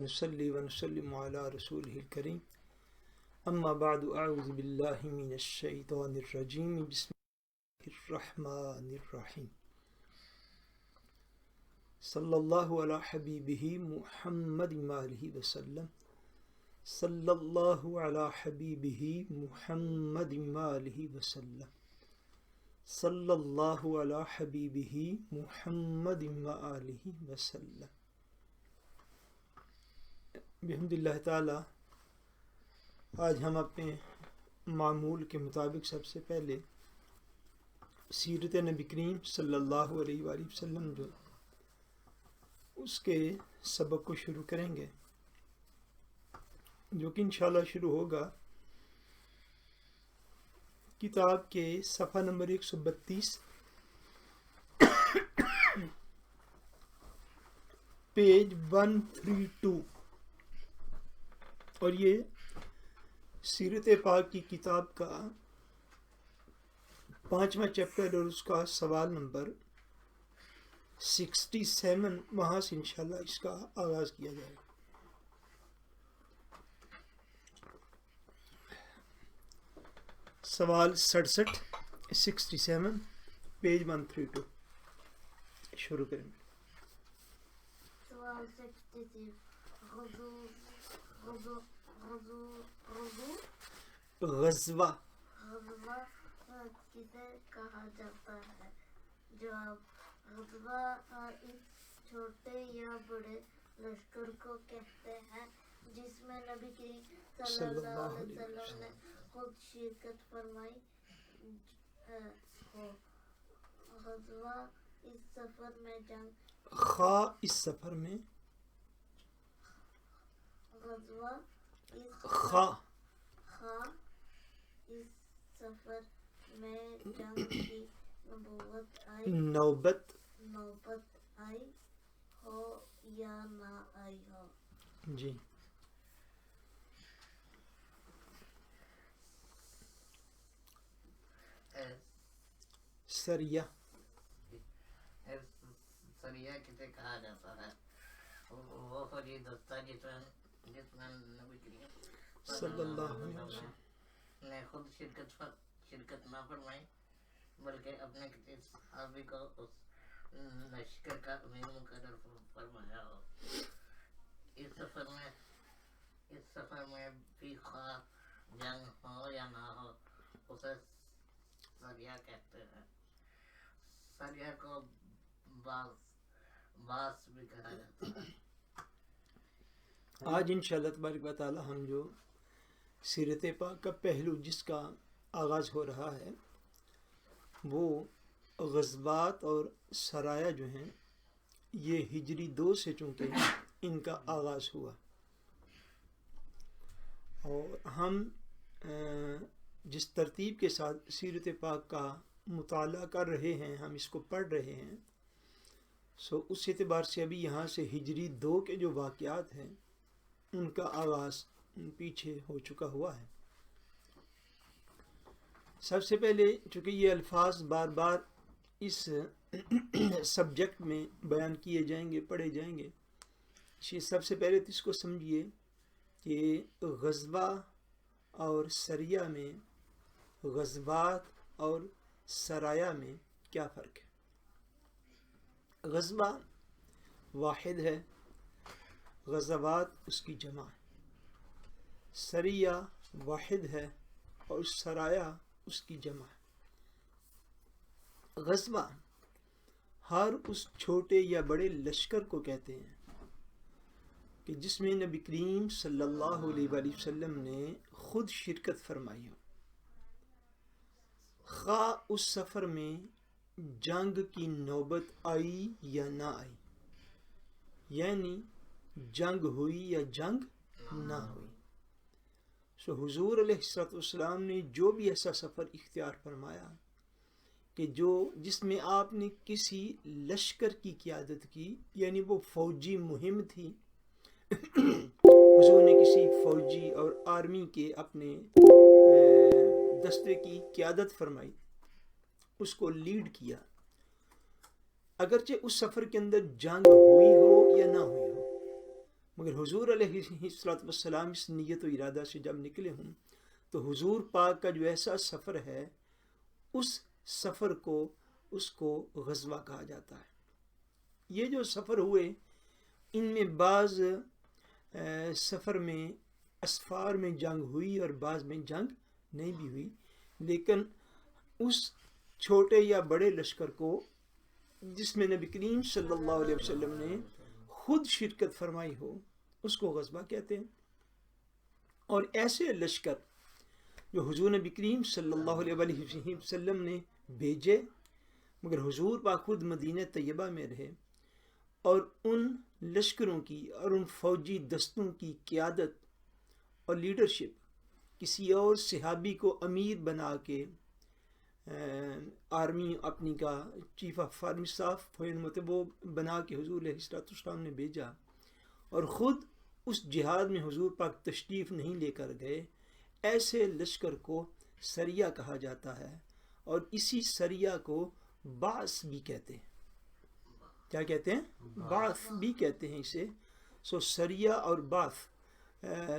نصلي ونسلم على رسوله الكريم أما بعد أعوذ بالله من الشيطان الرجيم بسم الله الرحمن الرحيم صلى الله على حبيبه محمد وآله وسلم صلى الله على حبيبه محمد وآله وسلم صلى الله على حبيبه محمد وآله وسلم بحمداللہ تعالی آج ہم اپنے معمول کے مطابق سب سے پہلے سیرت نبی کریم صلی اللہ علیہ وآلہ وسلم جو اس کے سبق کو شروع کریں گے، جو کہ انشاءاللہ شروع ہوگا کتاب کے صفحہ نمبر 132 پیج 132، اور یہ سیرت پاک کی کتاب کا 5واں چیپٹر اور اس کا سوال نمبر 67، وہاں سے انشاءاللہ اس کا آغاز کیا جائے گا۔ سوال 67 پیج 132 شروع کریں گے۔ سوال 67 غزوہ کسے کہا جاتا ہے؟ جواب، غزوہ اس چھوٹے یا بڑے لشکر کو کہتے ہیں جس میں نبی کریم صلی اللہ علیہ وسلم نے خود شرکت فرمائی ہو۔ غزوہ اس سفر میں جنگ اس سفر میں غزوہ اس سفر میں جنگ کی نوبت آئی ہو یا نہ آئی ہو۔ جی سریہ کسے کہا جاتا ہے؟ وہ فوجی دستہ جس میں نبی کریم صلی اللہ علیہ وسلم نے خود شرکت نہ فرمائی بلکہ اپنے کسی صحابی کو اس لشکر کا امیر مقرر فرمایا ہو۔ اس سفر میں بھی خواہ جنگ ہو یا نہ ہو اسے سریہ کہتے ہیں۔ سریہ کو باس بھی کہا جاتا ہے۔ آج انشاءاللہ تبارک و تعالی ہم جو سیرت پاک کا پہلو جس کا آغاز ہو رہا ہے وہ غزوات اور سرایا جو ہیں، یہ ہجری 2 سے چونکہ ان کا آغاز ہوا، اور ہم جس ترتیب کے ساتھ سیرت پاک کا مطالعہ کر رہے ہیں، ہم اس کو پڑھ رہے ہیں، اس اعتبار سے ابھی یہاں سے ہجری 2 کے جو واقعات ہیں ان کا آغاز پیچھے ہو چکا ہوا ہے۔ سب سے پہلے چونکہ یہ الفاظ بار بار اس سبجیکٹ میں بیان کیے جائیں گے، پڑھے جائیں گے، سب سے پہلے تو اس کو سمجھیے کہ غزوہ اور سریہ میں، غزوات اور سرایا میں کیا فرق ہے۔ غزوہ واحد ہے، غزوات اس کی جمع ہے، سریہ واحد ہے اور سرایا اس کی جمع ہے۔ غزوہ ہر اس چھوٹے یا بڑے لشکر کو کہتے ہیں کہ جس میں نبی کریم صلی اللہ علیہ وآلہ وسلم نے خود شرکت فرمائی ہو، خواہ اس سفر میں جنگ کی نوبت آئی یا نہ آئی، یعنی جنگ ہوئی یا جنگ نہ ہوئی۔ حضور علیہ السلام نے جو بھی ایسا سفر اختیار فرمایا کہ جس میں آپ نے کسی لشکر کی قیادت کی، یعنی وہ فوجی مہم تھی، حضور نے کسی فوجی اور آرمی کے اپنے دستے کی قیادت فرمائی، اس کو لیڈ کیا، اگرچہ اس سفر کے اندر جنگ ہوئی ہو یا نہ ہوئی ہو، مگر حضور علیہ السلام اس نیت و ارادہ سے جب نکلے ہوں تو حضور پاک کا جو ایسا سفر ہے اس سفر کو اس کو غزوہ کہا جاتا ہے. یہ جو سفر ہوئے ان میں بعض سفر میں اسفار میں جنگ ہوئی اور بعض میں جنگ نہیں بھی ہوئی، لیکن اس چھوٹے یا بڑے لشکر کو جس میں نبی کریم صلی اللہ علیہ وسلم نے خود شرکت فرمائی ہو اس کو غزوہ کہتے ہیں. اور ایسے لشکر جو حضور نبی کریم صلی اللہ علیہ وسلم نے بھیجے مگر حضور پاک خود مدینہ طیبہ میں رہے اور ان لشکروں کی اور ان فوجی دستوں کی قیادت اور لیڈرشپ کسی اور صحابی کو امیر بنا کے آرمی اپنی کا چیف آف آرمی اسٹاف وہ بنا کے حضور علیہ السلام نے بھیجا اور خود اس جہاد میں حضور پاک تشریف نہیں لے کر گئے. ایسے لشکر کو سریہ کہا جاتا ہے اور اسی سریہ کو بعث بھی کہتے ہیں. کیا کہتے ہیں؟ بعث بھی کہتے ہیں اسے. سریہ اور بعث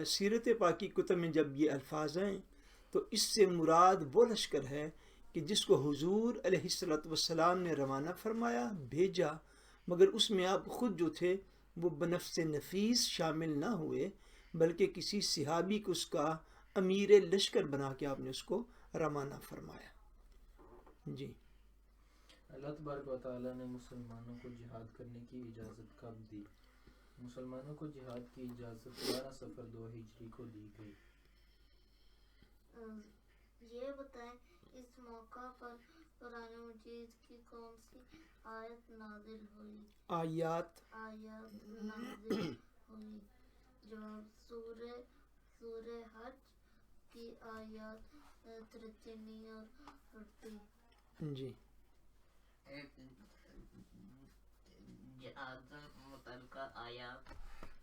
سیرت پاکی کتب میں جب یہ الفاظ ہیں تو اس سے مراد وہ لشکر ہے کہ جس کو حضور علیہ السلام نے روانہ فرمایا بھیجا مگر اس میں آپ خود جو تھے وہ بنفس نفیس شامل نہ ہوئے بلکہ کسی صحابی کو اس کا امیر لشکر بنا کے آپ نے اس کو روانہ فرمایا. جی. اللہ تبارک و تعالیٰ نے مسلمانوں کو جہاد کرنے کی اجازت کب دی؟ مسلمانوں کو جہاد کی اجازت 12 صفر 2 ہجری کو دی گئی. یہ بتائیں اس موقع پر قرآن مجید کی کون سی آیت نازل ہوئی؟ آیات نازل ہوئی. جواب سورہ حج کی آیات 39 اور 40. جی. جہاد متعلقہ آیات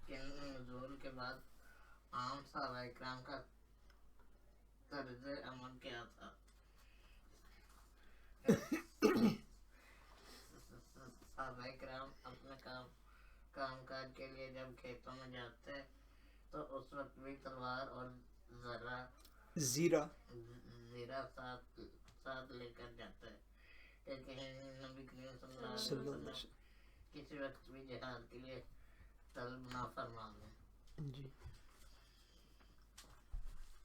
کے نزول کے بعد عام صحابہ کرام کا طرز عمل کیا تھا؟ صحابہ کرام اپنے کام کاج کے لیے جب کھیتوں میں جاتے تو اس وقت بھی تلوار اور زیرہ ساتھ لے کر جاتے ہیں. لیکن نبی کریم صلی اللہ علیہ وسلم کسی وقت بھی جہاد کے لیے طلب نہ فرما دیں. جی.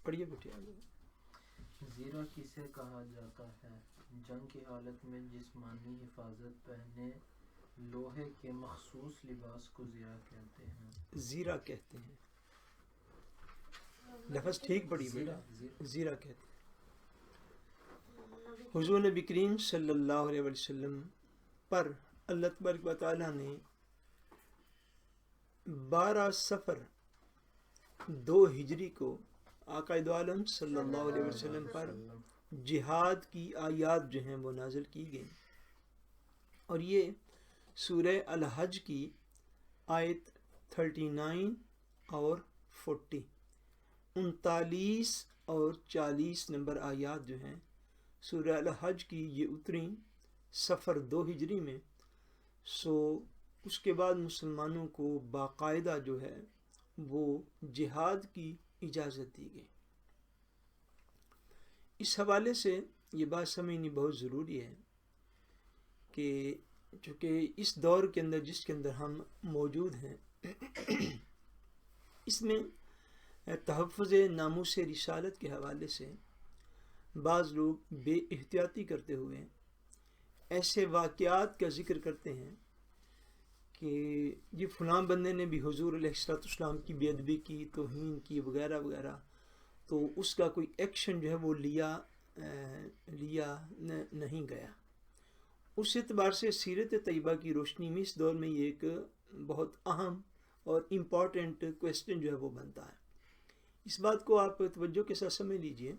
پڑھیے بیٹے آگے. زیرہ کسے کہا جاتا ہے؟ جنگ کی حالت میں جسمانی حفاظت پہنے لوہے کے مخصوص لباس کو زیرہ کہتے ہیں. زیرہ کہتے ہیں. لفظ ٹھیک پڑھی بیٹا. زیرہ کہتے ہیں. حضور نبی کریم صلی اللہ علیہ وسلم پر اللہ تبارک و تعالیٰ نے 12 صفر 2 ہجری کو آقا دو عالم صلی اللہ علیہ وسلم پر جہاد کی آیات جو ہیں وہ نازل کی گئیں اور یہ سورہ الحج کی آیت 39 اور 40 39 اور 40 نمبر آیات جو ہیں سورہ الحج کی یہ اتری صفر 2 ہجری میں. اس کے بعد مسلمانوں کو باقاعدہ جو ہے وہ جہاد کی اجازت دی گئی. اس حوالے سے یہ بات سمجھنی بہت ضروری ہے کہ چونکہ اس دور کے اندر جس کے اندر ہم موجود ہیں اس میں تحفظ ناموس رسالت کے حوالے سے بعض لوگ بے احتیاطی کرتے ہوئے ایسے واقعات کا ذکر کرتے ہیں کہ یہ فلاں بندے نے بھی حضور علیہ السلام کی بے ادبی کی، توہین کی وغیرہ وغیرہ، تو اس کا کوئی ایکشن جو ہے وہ لیا نہیں گیا. اس اعتبار سے سیرت طیبہ کی روشنی میں اس دور میں یہ ایک بہت اہم اور امپورٹنٹ کویسچن جو ہے وہ بنتا ہے. اس بات کو آپ توجہ کے ساتھ سمجھ لیجئے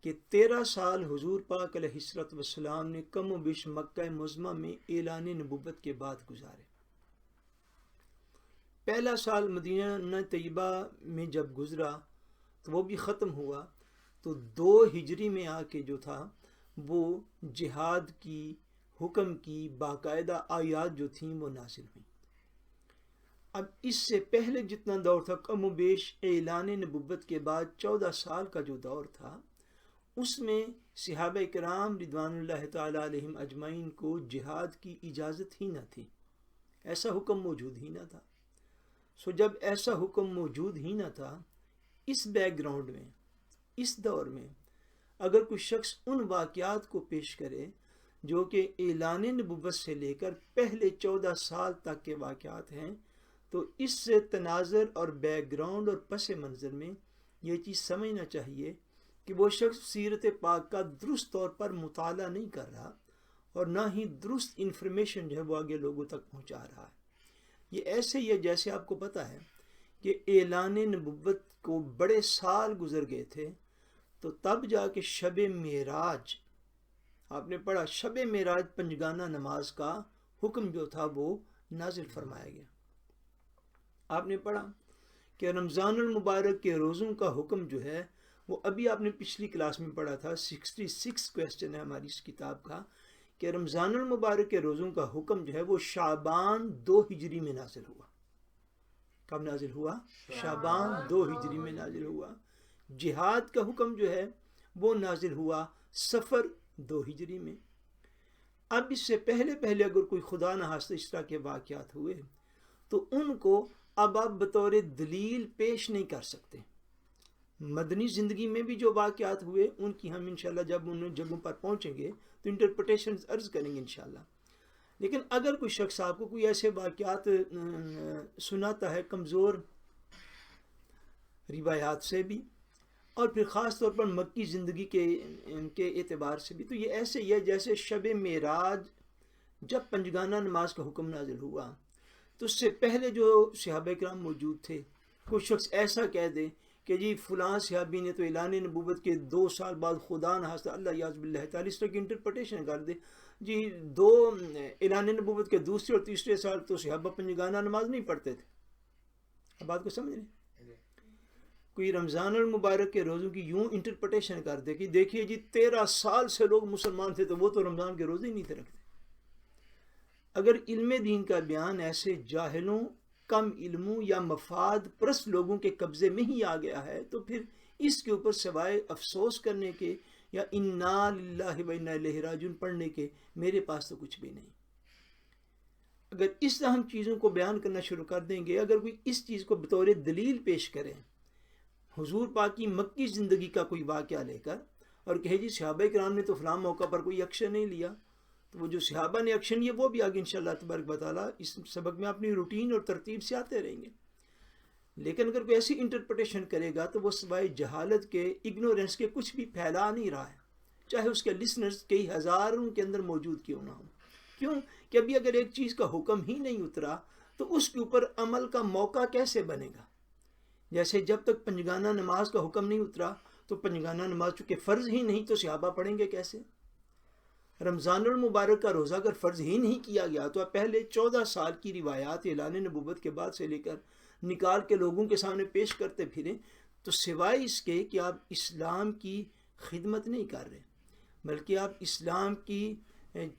کہ 13 سال حضور پاک علیہ السلام نے کم و بیش مکہ معظمہ میں اعلان نبوت کے بعد گزارے. پہلا سال مدینہ طیبہ میں جب گزرا تو وہ بھی ختم ہوا تو 2 ہجری میں آ کے جو تھا وہ جہاد کی حکم کی باقاعدہ آیات جو تھیں وہ نازل ہوئیں. اب اس سے پہلے جتنا دور تھا کم و بیش اعلان نبوت کے بعد 14 سال کا جو دور تھا، اس میں صحابہ کرام رضوان اللہ تعالیٰ علیہم اجمعین کو جہاد کی اجازت ہی نہ تھی، ایسا حکم موجود ہی نہ تھا۔ سو جب ایسا حکم موجود ہی نہ تھا، اس بیک گراؤنڈ میں، اس دور میں اگر کوئی شخص ان واقعات کو پیش کرے جو کہ اعلان نبوت سے لے کر پہلے 14 سال تک کے واقعات ہیں، تو اس سے تناظر اور بیک گراؤنڈ اور پس منظر میں یہ چیز سمجھنا چاہیے کہ وہ شخص سیرت پاک کا درست طور پر مطالعہ نہیں کر رہا اور نہ ہی درست انفارمیشن جو ہے وہ آگے لوگوں تک پہنچا رہا ہے۔ یہ ایسے ہی ہے جیسے آپ کو پتہ ہے کہ اعلان نبوت کو بڑے سال گزر گئے تھے، تو تب جا کے شب معراج، آپ نے پڑھا، شب معراج پنجگانہ نماز کا حکم جو تھا وہ نازل فرمایا گیا۔ آپ نے پڑھا کہ رمضان المبارک کے روزوں کا حکم جو ہے وہ ابھی آپ نے پچھلی کلاس میں پڑھا تھا، 66 کویسچن ہے ہماری اس کتاب کا، کہ رمضان المبارک کے روزوں کا حکم جو ہے وہ شعبان 2 ہجری میں نازل ہوا۔ کب نازل ہوا؟ شعبان 2 ہجری میں نازل ہوا۔ جہاد کا حکم جو ہے وہ نازل ہوا صفر 2 ہجری میں۔ اب اس سے پہلے اگر کوئی خدا نخواستہ اس طرح کے واقعات ہوئے تو ان کو اب آپ بطور دلیل پیش نہیں کر سکتے۔ مدنی زندگی میں بھی جو واقعات ہوئے ان کی ہم انشاءاللہ جب ان جگہوں پر پہنچیں گے تو انٹرپریٹیشنز عرض کریں گے انشاءاللہ۔ لیکن اگر کوئی شخص آپ کو کوئی ایسے واقعات سناتا ہے کمزور روایات سے بھی، اور پھر خاص طور پر مکی زندگی کے اعتبار سے بھی، تو یہ ایسے ہی ہے جیسے شب معراج جب پنجگانہ نماز کا حکم نازل ہوا تو اس سے پہلے جو صحابہ کرام موجود تھے، کوئی شخص ایسا کہہ دے کہ جی فلاں صحابی نے تو اعلان نبوت کے 2 سال بعد خدا نخواستہ اللہ یعوذ باللہ تعالیٰ اس طرح کی انٹرپریٹیشن کر دے، جی اعلان نبوت کے دوسرے اور تیسرے سال تو صحابہ پنجگانہ نماز نہیں پڑھتے تھے۔ اب بات کو سمجھ رہے ہیں؟ کوئی رمضان المبارک کے روزوں کی یوں انٹرپریٹیشن کر دے کہ دیکھیے جی 13 سال سے لوگ مسلمان تھے تو وہ تو رمضان کے روزے ہی نہیں تھے رکھتے۔ اگر علم دین کا بیان ایسے جاہلوں، کم علموں یا مفاد پرست لوگوں کے قبضے میں ہی آ گیا ہے تو پھر اس کے اوپر سوائے افسوس کرنے کے یا انا للہ و انا الیہ راجعون پڑھنے کے میرے پاس تو کچھ بھی نہیں۔ اگر اس طرح ہم چیزوں کو بیان کرنا شروع کر دیں گے، اگر کوئی اس چیز کو بطور دلیل پیش کرے حضور پاک کی مکی زندگی کا کوئی واقعہ لے کر اور کہے جی صحابہ کرام نے تو فلاں موقع پر کوئی ایکشن نہیں لیا، تو وہ جو صحابہ نے ایکشن لیا وہ بھی آگے انشاءاللہ تبارک و تعالیٰ اس سبق میں اپنی روٹین اور ترتیب سے آتے رہیں گے۔ لیکن اگر کوئی ایسی انٹرپریٹیشن کرے گا تو وہ سوائے جہالت کے، اگنورنس کے کچھ بھی پھیلا نہیں رہا ہے، چاہے اس کے لسنرز کئی ہزاروں کے اندر موجود کیوں نہ ہوں۔ کیوں کہ ابھی اگر ایک چیز کا حکم ہی نہیں اترا تو اس کے اوپر عمل کا موقع کیسے بنے گا؟ جیسے جب تک پنجگانہ نماز کا حکم نہیں اترا تو پنجگانہ نماز چونکہ فرض ہی نہیں تو صحابہ پڑھیں گے کیسے؟ رمضان المبارک کا روزہ اگر فرض ہی نہیں کیا گیا تو آپ پہلے 14 سال کی روایات اعلان نبوت کے بعد سے لے کر نکال کے لوگوں کے سامنے پیش کرتے پھریں تو سوائے اس کے کہ آپ اسلام کی خدمت نہیں کر رہے بلکہ آپ اسلام کی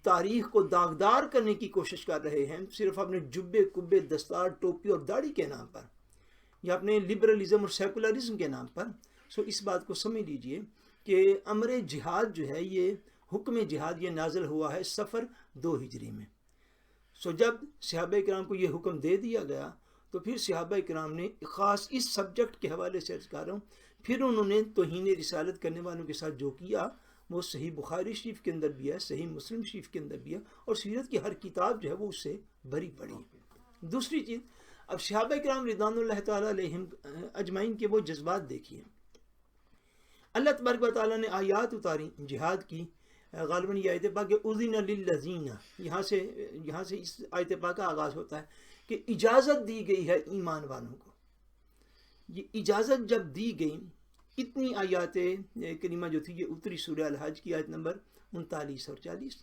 تاریخ کو داغدار کرنے کی کوشش کر رہے ہیں، صرف اپنے جبے کبے دستار ٹوپی اور داڑھی کے نام پر یا اپنے لبرلزم اور سیکولرزم کے نام پر۔ سو اس بات کو سمجھ لیجئے کہ امر جہاد جو ہے، یہ حکم جہاد یہ نازل ہوا ہے صفر 2 ہجری میں۔ سو جب صحابہ کرام کو یہ حکم دے دیا گیا تو پھر صحابہ کرام نے خاص اس سبجیکٹ کے حوالے سے عرض کر رہا ہوں، پھر انہوں نے توہین رسالت کرنے والوں کے ساتھ جو کیا وہ صحیح بخاری شریف کے اندر بھی ہے، صحیح مسلم شریف کے اندر بھی ہے، اور سیرت کی ہر کتاب جو ہے وہ اس سے بری پڑی ہے۔ دوسری چیز، اب صحابہ کرام رضوان اللہ تعالیٰ علیہم اجمعین کے وہ جذبات دیکھیے۔ اللہ تبارک و تعالیٰ نے آیات اتاری جہاد کی، غالباً یہ آیت پاک اذن للذین، یہاں سے اس آیت پاک کا آغاز ہوتا ہے کہ اجازت دی گئی ہے ایمان والوں کو۔ یہ اجازت جب دی گئی، اتنی آیات کریمہ جو تھی یہ اتری سورہ الحج کی آیت نمبر 39 اور 40۔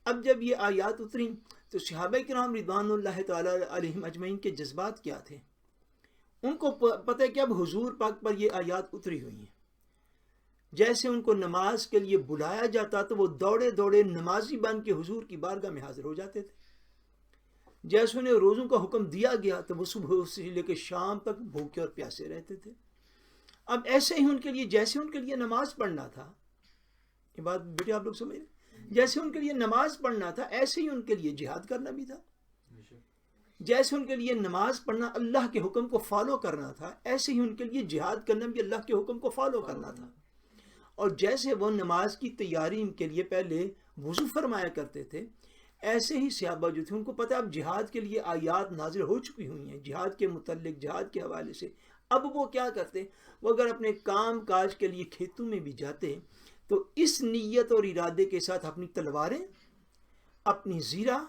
اب جب یہ آیات اتری تو صحابہ کرام رضوان اللہ تعالیٰ علیہم اجمعین کے جذبات کیا تھے؟ ان کو پتہ ہے کہ اب حضور پاک پر یہ آیات اتری ہوئی ہیں، جیسے ان کو نماز کے لیے بلایا جاتا تو وہ دوڑے دوڑے نمازی بن کے حضور کی بارگاہ میں حاضر ہو جاتے تھے۔ جیسے انہیں روزوں کا حکم دیا گیا تو وہ صبح سے لے کے شام تک بھوکے اور پیاسے رہتے تھے. اب ایسے ہی ان کے لیے جیسے ان کے لیے نماز پڑھنا تھا، یہ بات بیٹے آپ لوگ سمجھ رہے، جیسے ان کے لیے نماز پڑھنا تھا ایسے ہی ان کے لیے جہاد کرنا بھی تھا. جیسے ان کے لیے نماز پڑھنا اللہ کے حکم کو فالو کرنا تھا ایسے ہی ان کے لیے جہاد کرنا بھی اللہ کے حکم کو فالو کرنا تھا. اور جیسے وہ نماز کی تیاری ان کے لیے پہلے وضو فرمایا کرتے تھے، ایسے ہی صحابہ جو تھے ان کو پتہ اب جہاد کے لیے آیات نازل ہو چکی ہوئی ہیں جہاد کے متعلق، جہاد کے حوالے سے. اب وہ کیا کرتے، وہ اگر اپنے کام کاج کے لیے کھیتوں میں بھی جاتے تو اس نیت اور ارادے کے ساتھ اپنی تلواریں، اپنی زیرہ،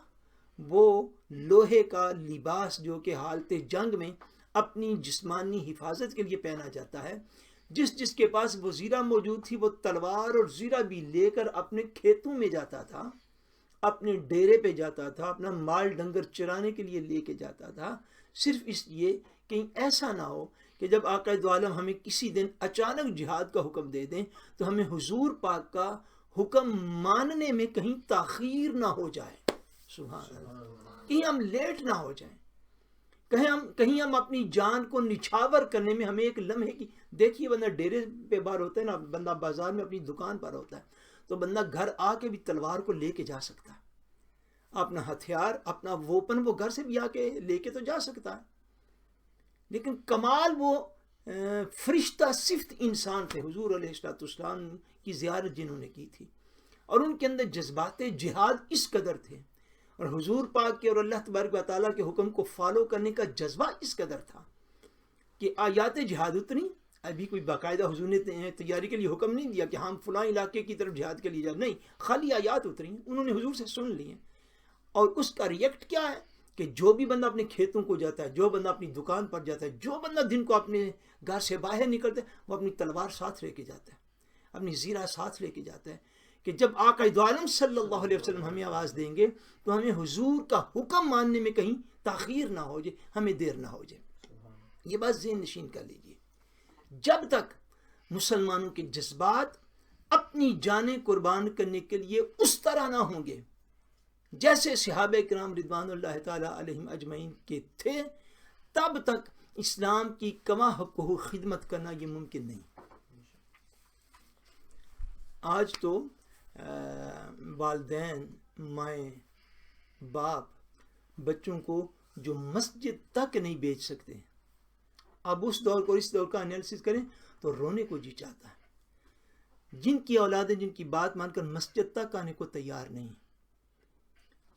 وہ لوہے کا لباس جو کہ حالت جنگ میں اپنی جسمانی حفاظت کے لیے پہنا جاتا ہے، جس کے پاس وہ زیرہ موجود تھی وہ تلوار اور زیرہ بھی لے کر اپنے کھیتوں میں جاتا تھا، اپنے ڈیرے پہ جاتا تھا، اپنا مال ڈنگر چرانے کے لیے لے کے جاتا تھا، صرف اس لیے کہیں ایسا نہ ہو کہ جب آقا دو عالم ہمیں کسی دن اچانک جہاد کا حکم دے دیں تو ہمیں حضور پاک کا حکم ماننے میں کہیں تاخیر نہ ہو جائے. سبحان اللہ، کہیں ہم لیٹ نہ ہو جائیں، کہیں ہم اپنی جان کو نچھاور کرنے میں ہمیں ایک لمحے کی. دیکھیے بندہ ڈیرے پہ باہر ہوتا ہے نا، بندہ بازار میں اپنی دکان پر ہوتا ہے تو بندہ گھر آ کے بھی تلوار کو لے کے جا سکتا ہے، اپنا ہتھیار، اپنا ووپن وہ گھر سے بھی آ کے لے کے تو جا سکتا ہے. لیکن کمال وہ فرشتہ صفت انسان تھے حضور علیہ السلام کی زیارت جنہوں نے کی تھی، اور ان کے اندر جذبات جہاد اس قدر تھے، اور حضور پاک کے اور اللہ تبارک و تعالیٰ کے حکم کو فالو کرنے کا جذبہ اس قدر تھا کہ آیات جہاد اتنی. ابھی کوئی باقاعدہ حضور نے تیاری کے لیے حکم نہیں دیا کہ ہم فلاں علاقے کی طرف جہاد کے لیے جائیں، نہیں، خالی آیات اتری ہیں، انہوں نے حضور سے سن لی ہیں. اور اس کا ریئیکٹ کیا ہے کہ جو بھی بندہ اپنے کھیتوں کو جاتا ہے، جو بندہ اپنی دکان پر جاتا ہے، جو بندہ دن کو اپنے گھر سے باہر نکلتا ہے، وہ اپنی تلوار ساتھ لے کے جاتا ہے، اپنی زیرہ ساتھ لے کے جاتا ہے کہ جب آقا دو عالم صلی اللہ علیہ وسلم ہمیں آواز دیں گے تو ہمیں حضور کا حکم ماننے میں کہیں تاخیر نہ ہو جائے، ہمیں دیر نہ ہو جائے. یہ بات ذہن نشین کر لیجیے. جب تک مسلمانوں کے جذبات اپنی جانیں قربان کرنے کے لیے اس طرح نہ ہوں گے جیسے صحابہ کرام رضوان اللہ تعالی علیہم اجمعین کے تھے، تب تک اسلام کی کما حق خدمت کرنا یہ ممکن نہیں. آج تو والدین، مائیں، باپ بچوں کو جو مسجد تک نہیں بھیج سکتے، اب اس دور کو اس دور کا انالیسس کریں تو رونے کو جی چاہتا ہے. جن کی اولادیں جن کی بات مان کر مسجد تک آنے کو تیار نہیں،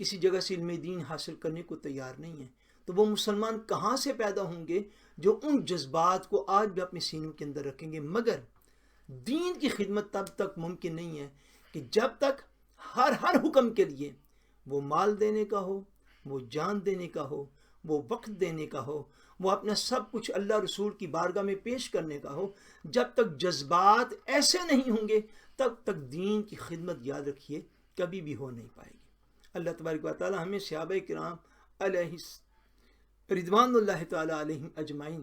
کسی جگہ سے علم دین حاصل کرنے کو تیار نہیں ہے، تو وہ مسلمان کہاں سے پیدا ہوں گے جو ان جذبات کو آج بھی اپنے سینوں کے اندر رکھیں گے. مگر دین کی خدمت تب تک ممکن نہیں ہے کہ جب تک ہر حکم کے لیے وہ مال دینے کا ہو، وہ جان دینے کا ہو، وہ وقت دینے کا ہو، وہ اپنا سب کچھ اللہ رسول کی بارگاہ میں پیش کرنے کا ہو، جب تک جذبات ایسے نہیں ہوں گے تب تک دین کی خدمت یاد رکھیے کبھی بھی ہو نہیں پائے گی. اللہ تبارک و تعالی ہمیں صحابہ کرام علیہ رضوان اللہ تعالی علیہم اجمعین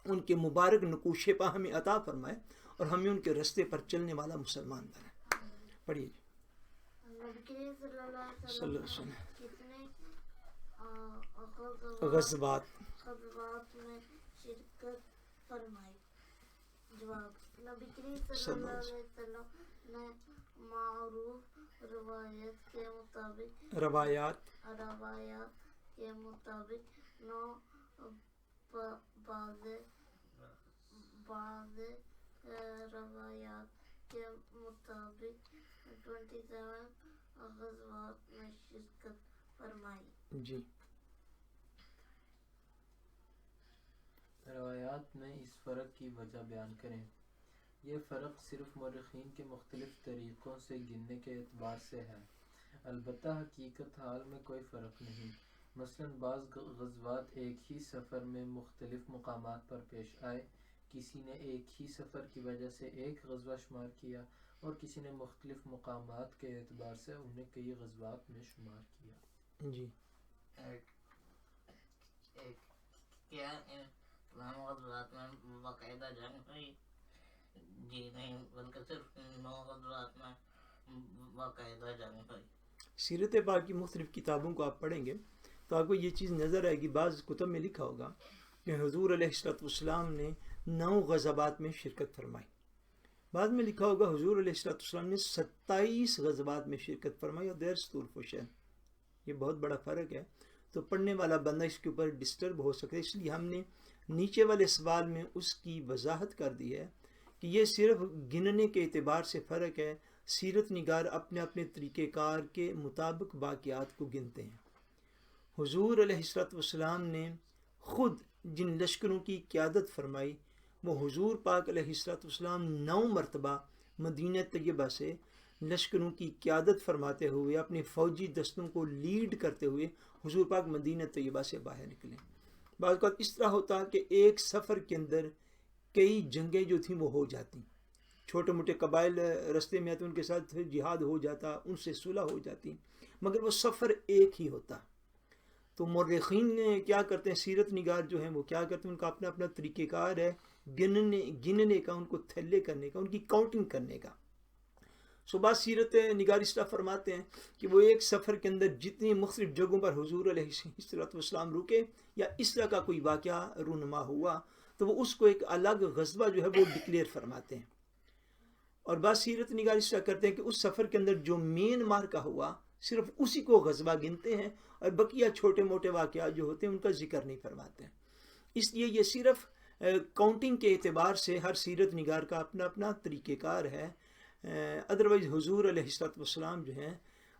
ان کے مبارک نقوشے پا ہمیں عطا فرمائے اور ہمیں ان کے رستے پر چلنے والا مسلمان بنائے. پڑھیے نبی صلی اللہ علیہ صلی اللہ علیہ وسلم وسلم کتنے غزوات میں شرکت فرمائی. جواب، نبی کریم صلی اللہ علیہ وسلم نے معروف روایت کے مطابق بعض روایات کے مطابق 27 غزوات میں شرکت فرمائی. جی. روایات میں اس فرق کی وجہ بیان کریں. یہ فرق صرف مورخین کے مختلف طریقوں سے گننے کے اعتبار سے ہے، البتہ حقیقت حال میں کوئی فرق نہیں. مثلا بعض غزوات ایک ہی سفر میں مختلف مقامات پر پیش آئے، کسی نے ایک ہی سفر کی وجہ سے ایک غزوہ شمار کیا اور کسی نے مختلف مقامات کے اعتبار سے انہیں کئی غزوات میں شمار کیا. جی. کیا تمام غزوات میں باقاعدہ جنگ ہوئی؟ جی نہیں، بلکہ صرف 9 غزوات میں باقاعدہ جنگ ہوئی. سیرت پاک کی مختلف کتابوں کو آپ پڑھیں گے تو آپ کو یہ چیز نظر آئے گی، بعض کتب میں لکھا ہوگا کہ حضور علیہ السلام نے 9 غزوات میں شرکت فرمائی، بعد میں لکھا ہوگا حضور علیہ السلام نے 27 غزوات میں شرکت فرمائی، اور دیر طول یہ بہت بڑا فرق ہے۔ تو پڑھنے والا بندہ اس کے اوپر ڈسٹرب ہو سکتا ہے، اس لیے ہم نے نیچے والے سوال میں اس کی وضاحت کر دی ہے کہ یہ صرف گننے کے اعتبار سے فرق ہے، سیرت نگار اپنے اپنے طریقہ کار کے مطابق واقعات کو گنتے ہیں۔ حضور علیہ السلام نے خود جن لشکروں کی قیادت فرمائی وہ حضور پاک علیہ السلام 9 مرتبہ مدینہ طیبہ سے لشکروں کی قیادت فرماتے ہوئے اپنے فوجی دستوں کو لیڈ کرتے ہوئے حضور پاک مدینہ طیبہ سے باہر نکلے۔ بعض اوقات اس طرح ہوتا کہ ایک سفر کے اندر کئی جنگیں جو تھیں وہ ہو جاتی، چھوٹے موٹے قبائل رستے میں آتے، ان کے ساتھ جہاد ہو جاتا، ان سے صلح ہو جاتی، مگر وہ سفر ایک ہی ہوتا۔ تو مورخین کیا کرتے ہیں، سیرت نگار جو ہیں وہ کیا کرتے ہیں، ان کا اپنا اپنا طریقہ کار ہے گننے کا، ان کو تھلے کرنے کا، ان کی کاؤنٹنگ کرنے کا۔ بعض سیرت نگار اس طرح فرماتے ہیں کہ وہ ایک سفر کے اندر جتنی مختلف جگہوں پر حضور علیہ السلام رکے یا اس طرح کا کوئی واقعہ رونما ہوا تو وہ اس کو ایک الگ غزوہ جو ہے وہ ڈکلیئر فرماتے ہیں، اور بعض سیرت نگار اس طرح کرتے ہیں کہ اس سفر کے اندر جو مین مارکا ہوا صرف اسی کو غزوہ گنتے ہیں، اور بقیہ چھوٹے موٹے واقعات جو ہوتے ہیں ان کا ذکر نہیں فرماتے ہیں۔ اس لیے یہ صرف کاؤنٹنگ کے اعتبار سے ہر سیرت نگار کا اپنا اپنا طریقہ کار ہے۔ ادروائز حضور علیہ السلام جو ہیں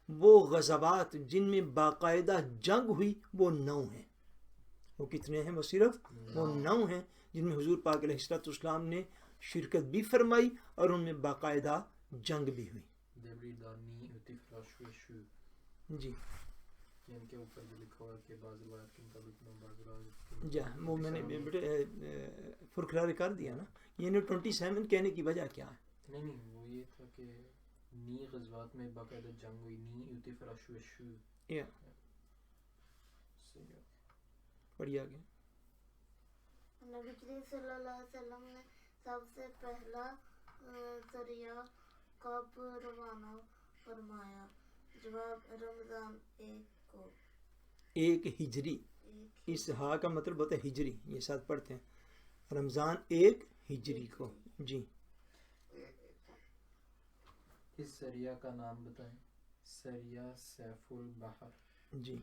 وہ غزوات جن میں باقاعدہ جنگ ہوئی وہ 9 ہیں۔ وہ کتنے ہیں؟ وہ صرف وہ 9 ہیں جن میں حضور پاک علیہ السلام نے شرکت بھی فرمائی اور ان میں باقاعدہ جنگ بھی ہوئی۔ جی ان کے اوپر بھی لکھا ہوا کہ بعض روایات کے مطابق جی وہ میں نے بیٹے فرقرار کر دیا نا، یہ 27 کہنے کی وجہ کیا ہے؟ نہیں وہ یہ تھا کہ نی غزوات میں باقاعدہ جنگ ہوئی، نی یوتی فراشو شو پڑھی آگے۔ نبی کریم صلی اللہ علیہ وسلم نے سب سے پہلا سریہ کب روانہ فرمایا؟ جواب رمضان 1 کو، 1 ہجری، اس ہا کا مطلب ہوتا ہے ہجری، یہ ساتھ پڑھتے ہیں، رمضان 1 ہجری کو۔ جی اس سریہ کا نام بتائیں۔ سریہ سیف البحر۔ جی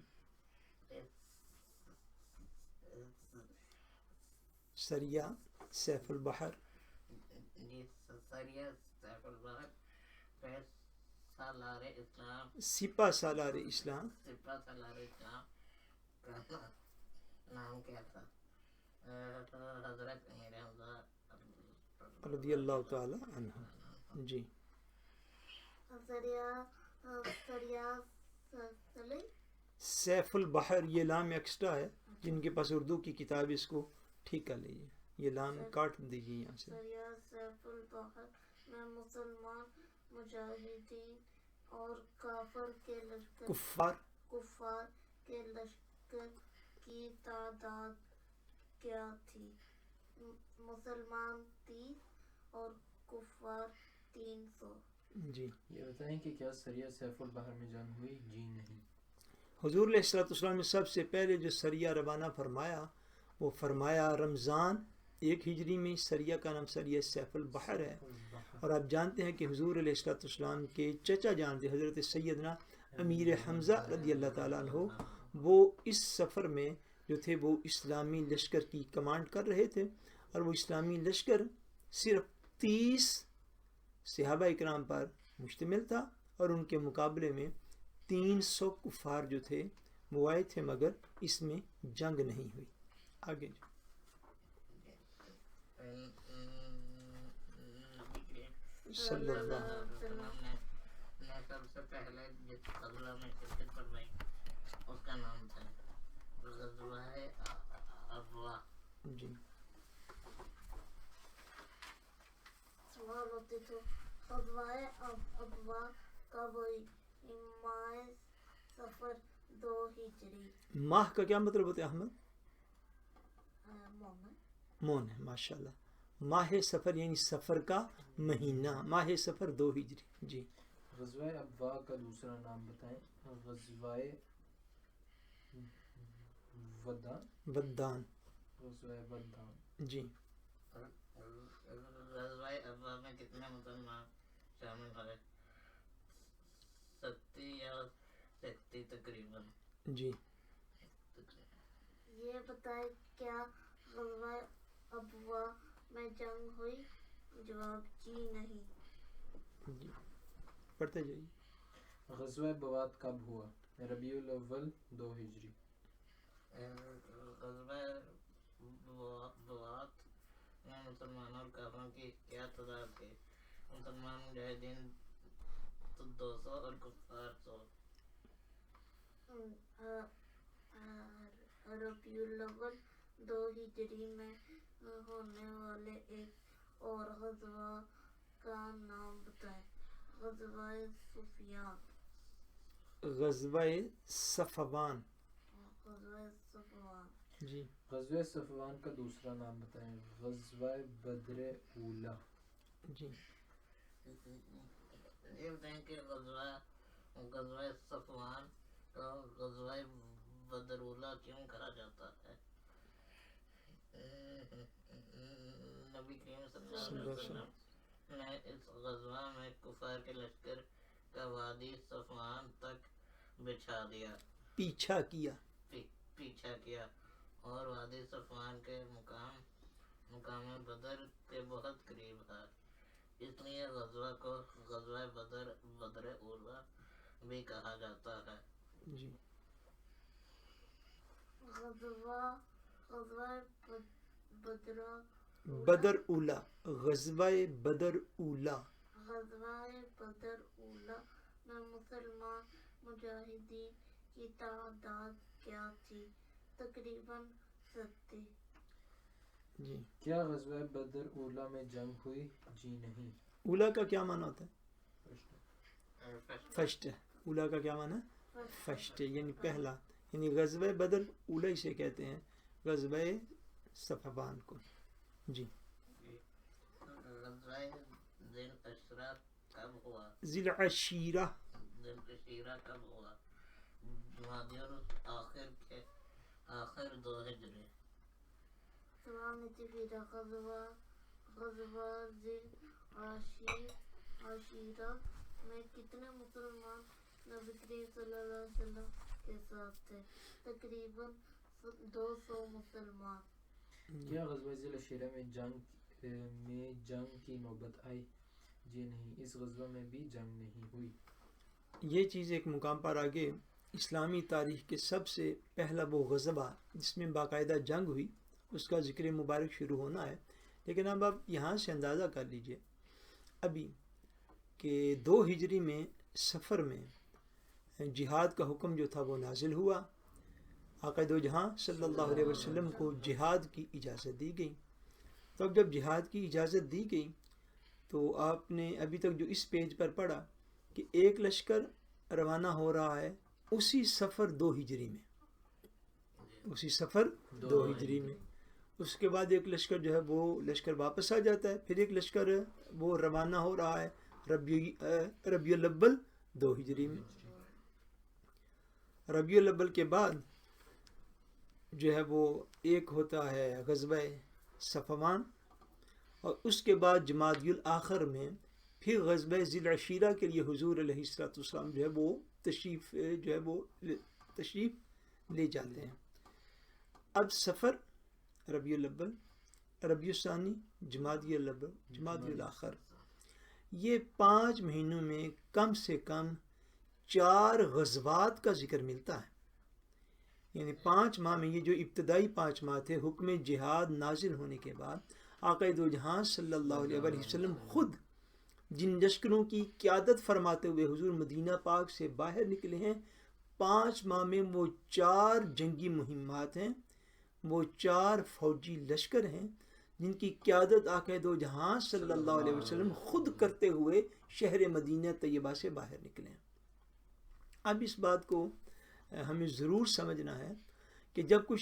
سریہ سیف البحر، سریہ سیف البحر پہ سالار اسلام، سپہ سالار اسلام، سپہ سالار اسلام کا نام کیا تھا؟ حضرت امیر حمزہ رضی اللہ تعالی عنہ۔ جی سیف البحر، یہ لام ایکسٹرا ہے، جن کے پاس اردو کی کتاب اس کو ٹھیک کر لیجیے، یہ لام کاٹ دیجیے یہاں سے۔ سریہ سیف البحر میں مسلمان مجاہدین اور کفار کے لشکر کی تعداد کیا تھی؟ مسلمان 30 اور کفار 300۔ جی یہ بتائیں کہ کیا سریہ سیف البحر میں جنگ ہوئی؟ جی نہیں۔ حضور علیہ السلام نے سب سے پہلے جو سریہ روانہ فرمایا وہ فرمایا رمضان 1 ہجری میں، سریہ کا نام سریہ سیف البحر ہے، اور آپ جانتے ہیں کہ حضور علیہ السلام کے چچا جان تھے حضرت سیدنا امیر حمزہ رضی اللہ تعالیٰ عنہ، وہ اس سفر میں جو تھے وہ اسلامی لشکر کی کمانڈ کر رہے تھے، اور وہ اسلامی لشکر صرف 30 صحابہ اکرام پر مشتمل تھا، اور ان کے مقابلے میں 300 کفار جو تھے وہ آئے تھے، مگر اس میں جنگ نہیں ہوئی۔ آگے صلی اللہ علیہ وسلم نے سب سے پہلے جس غزوہ میں شرکت فرمائی اس کا نام تھا غزوہ ابوا۔ جی سوال ہوتے تو غزوہ ابوا کب ہوئی؟ ماہ سفر 2 ہجری۔ ماہ کا کیا مطلب ہوتا ہے احمد؟ مون ہے، ماشاءاللہ۔ ماہ سفر یعنی سفر کا مہینہ، ماہ سفر 2 ہجری۔ جی غزوہ ابوا کا دوسرا نام بتائیں۔ غزوہ ودان غزوہ ودان. جی. غزوہ ابوا میں کتنے مسلمان شامل ہوئے؟ 70 یا 60 تقریباً. جی. یہ بتائے کیا غزوہ ابوا میں جنگ ہوئی؟ جواب جی نہیں. جی پڑھتے جائیے. غزوہ بوات کب ہوا؟ ربیع الاول 2 ہجری. غزوہ بوات میں مسلمانوں اور کافروں کی کیا تعداد تھی؟ مسلمان مجاہدین 200 اور کفار 100. ربیع الاول 2 ہجری میں ہونے والے ایک اور غزوہ کا نام بتائیں. غزوہ صفیان. غزوہ صفوان. غزوہ صفوان. جی. غزوہ صفوان کا دوسرا نام بتائیں. غزوہ بدر اولا. جی. یہ بتائیں کہ غزوہ صفوان کو غزوہ بدر اولا کیوں کہا جاتا ہے؟ نبی کریم صلی اللہ علیہ وسلم نے اس غزوہ میں کفار کے لشکر کا وادی صفوان تک بچھا دیا، پیچھا کیا اور وادی صفوان کے مقام بدر کے بہت قریب ہے. اس لیے غزوہ کو غزوہ بدر اولا بھی کہا جاتا ہے. جی. بدر اولا. غزوہ بدر اولا. غزوہ بدر اولا میں مسلمان مجاہدین کی تعداد کیا تھی؟ تقریباً 70. جی. کیا غزوہ بدر اولا میں جنگ ہوئی؟ جی نہیں. اولا کا کیا معنی ہوتا ہے؟ فرسٹ. اولا کا کیا معنی ہے؟ فرسٹ، یعنی پہلا. یعنی غزوہ بدر اولا اسے کہتے ہیں، غزوہ صفوان کو. جی. غزوہ ذی العشرہ کب ہوا؟ ذی العشیرہ. ذی العشیرہ کب ہوا؟ جمادی الاخر کے آخر 2 ہجری. غزوہ ذی العشیرہ میں کتنے مسلمان نبی کریم صلی اللہ علیہ وسلم کے ساتھ تھے؟ تقریباً 200 مسلمان. کیا غزوہ ذی العشیرہ میں جنگ کی نوبت آئی؟ جی نہیں. اس غزوہ میں بھی جنگ نہیں ہوئی. یہ چیز ایک مقام پر آگے اسلامی تاریخ کے سب سے پہلا وہ غزوہ جس میں باقاعدہ جنگ ہوئی اس کا ذکر مبارک شروع ہونا ہے. لیکن اب آپ یہاں سے اندازہ کر لیجئے ابھی کہ 2 ہجری میں سفر میں جہاد کا حکم جو تھا وہ نازل ہوا. آقا دو جہاں صلی اللہ علیہ وسلم کو جہاد کی اجازت دی گئی. تو اب جب جہاد کی اجازت دی گئی تو آپ نے ابھی تک جو اس پیج پر پڑھا کہ ایک لشکر روانہ ہو رہا ہے اسی سفر 2 ہجری میں، اسی سفر 2 ہجری میں. اس کے بعد ایک لشکر جو ہے وہ لشکر واپس آ جاتا ہے، پھر ایک لشکر وہ روانہ ہو رہا ہے ربیع الاول 2 ہجری میں. ربیع الاول کے بعد جو ہے وہ ایک ہوتا ہے غزوہ صفوان، اور اس کے بعد جمادی الاخر میں پھر غزوہ ذی العشیرہ کے لیے حضور علیہ السلام جو ہے وہ تشریف لے جاتے ہیں. اب سفر ربیع الاول، ربیع الثانی، جمادی الاول، جمادی الاخر، یہ 5 مہینوں میں کم سے کم 4 غزوات کا ذکر ملتا ہے. یعنی 5 ماہ میں یہ جو ابتدائی 5 ماہ تھے حکم جہاد نازل ہونے کے بعد آقا دو جہاں صلی اللہ علیہ وسلم خود جن لشکروں کی قیادت فرماتے ہوئے حضور مدینہ پاک سے باہر نکلے ہیں، 5 ماہ میں وہ 4 جنگی مہمات ہیں، وہ 4 فوجی لشکر ہیں جن کی قیادت آقا دو جہاں صلی اللہ علیہ وسلم خود کرتے ہوئے شہر مدینہ طیبہ سے باہر نکلے ہیں. اب اس بات کو ہمیں ضرور سمجھنا ہے کہ جب کوئی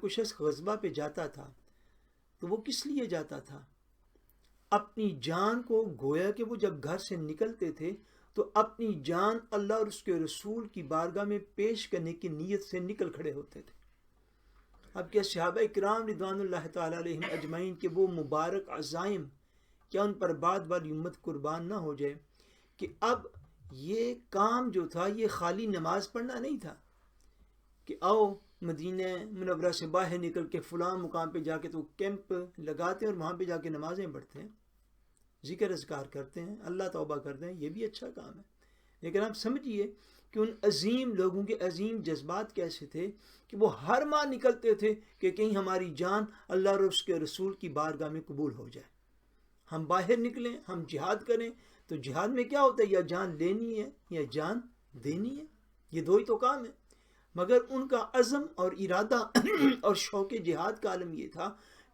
شخص غزوہ پہ جاتا تھا تو وہ کس لیے جاتا تھا؟ اپنی جان کو، گویا کہ وہ جب گھر سے نکلتے تھے تو اپنی جان اللہ اور اس کے رسول کی بارگاہ میں پیش کرنے کی نیت سے نکل کھڑے ہوتے تھے۔ اب کیا صحابہ کرام رضوان اللہ تعالیٰ علیہم اجمعین کے وہ مبارک عزائم کیا ان پر بعد والی امت قربان نہ ہو جائے کہ اب یہ کام جو تھا یہ خالی نماز پڑھنا نہیں تھا کہ آؤ مدینہ منورہ سے باہر نکل کے فلاں مقام پہ جا کے تو کیمپ لگاتے ہیں اور وہاں پہ جا کے نمازیں پڑھتے ہیں، ذکر اذکار کرتے ہیں، اللہ توبہ کرتے ہیں، یہ بھی اچھا کام ہے، لیکن آپ سمجھیے کہ ان عظیم لوگوں کے عظیم جذبات کیسے تھے کہ وہ ہر ماہ نکلتے تھے کہ کہیں ہماری جان اللہ اور اس کے رسول کی بارگاہ میں قبول ہو جائے، ہم باہر نکلیں، ہم جہاد کریں۔ تو جہاد میں کیا ہوتا ہے؟ یا جان لینی ہے یا جان دینی ہے، یہ دو ہی تو کام ہے۔ مگر ان کا عزم اور ارادہ اور شوق جہاد کا عالم یہ تھا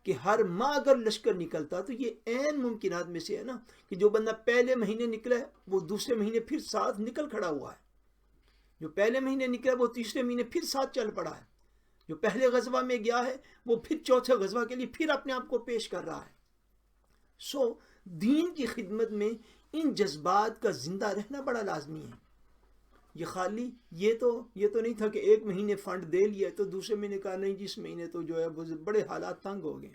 کہ ہر ماہ اگر لشکر نکلتا تو یہ عین ممکنات میں سے ہے نا کہ جو بندہ پہلے مہینے نکلا ہے وہ دوسرے مہینے پھر ساتھ نکل کھڑا ہوا ہے، جو پہلے مہینے نکلا وہ تیسرے مہینے پھر ساتھ چل پڑا ہے، جو پہلے غزوہ میں گیا ہے وہ پھر چوتھے غزوہ کے لیے پھر اپنے آپ کو پیش کر رہا ہے۔ سو دین کی خدمت میں ان جذبات کا زندہ رہنا بڑا لازمی ہے۔ یہ خالی یہ تو نہیں تھا کہ ایک مہینے فنڈ دے لیا تو دوسرے مہینے کہا نہیں جس مہینے تو جو ہے وہ بڑے حالات تنگ ہو گئے۔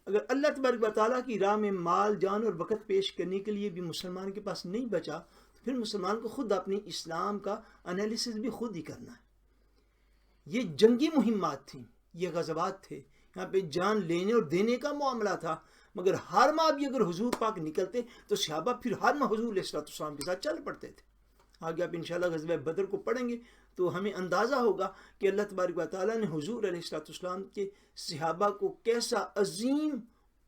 اگر اللہ تبارک و تعالیٰ کی راہ میں مال جان اور وقت پیش کرنے کے لیے بھی مسلمان کے پاس نہیں بچا تو پھر مسلمان کو خود اپنی اسلام کا انالیسس بھی خود ہی کرنا ہے۔ یہ جنگی مہمات تھیں، یہ غزوات تھے، یہاں پہ جان لینے اور دینے کا معاملہ تھا، مگر ہر ماہ بھی اگر حضور پاک نکلتے تو صحابہ پھر ہر ماہ حضور علیہ السلام کے ساتھ چل پڑتے تھے۔ آگے آپ انشاءاللہ غزوہ بدر کو پڑھیں گے تو ہمیں اندازہ ہوگا کہ اللہ تبارک و تعالیٰ نے حضور علیہ السلام کے صحابہ کو کیسا عظیم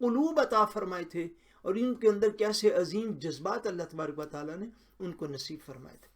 قلوب عطا فرمائے تھے اور ان کے اندر کیسے عظیم جذبات اللہ تبارک و تعالیٰ نے ان کو نصیب فرمائے تھے۔